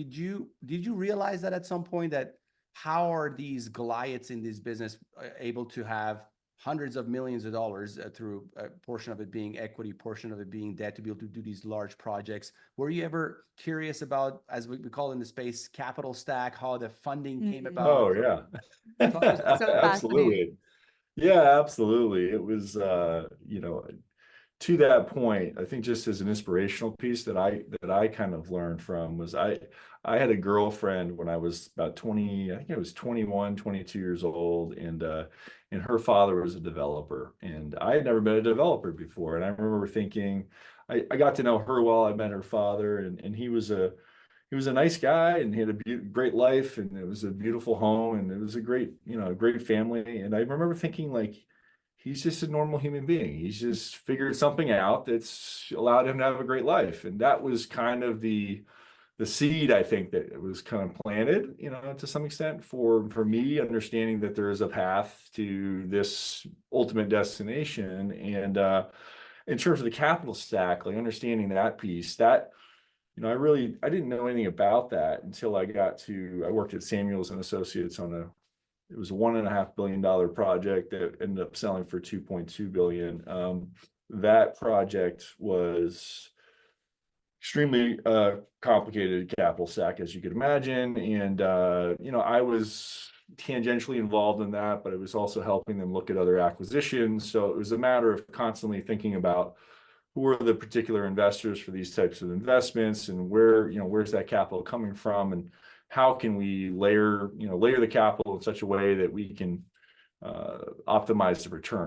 Did you realize that at some point, that how are these Goliaths in this business able to have hundreds of millions of dollars through a portion of it being equity, portion of it being debt, to be able to do these large projects? Were you ever curious about, as we call in the space, capital stack, how the funding came about? Oh yeah. Talk to us about So that. fascinating. Absolutely. Yeah, absolutely. It was to that point, I think just as an inspirational piece that I kind of learned from was I had a girlfriend when I was about 20, I think I was 21, 22 years old, and her father was a developer, and I had never met a developer before. And I remember thinking, I got to know her while I met her father, and he was a nice guy, and he had a great life, and it was a beautiful home, and it was a great, great family. And I remember thinking, like, he's just a normal human being. He's just figured something out that's allowed him to have a great life. And that was kind of the seed, I think, that it was kind of planted, to some extent for me, understanding that there is a path to this ultimate destination. And in terms of the capital stack, like understanding that piece, that I didn't know anything about that until I worked at Samuels and Associates it was a $1.5 billion project that ended up selling for 2.2 billion. That project was extremely complicated capital stack, as you could imagine. And I was tangentially involved in that, but it was also helping them look at other acquisitions. So it was a matter of constantly thinking about who are the particular investors for these types of investments, and where's that capital coming from, and how can we layer the capital in such a way that we can optimize the return.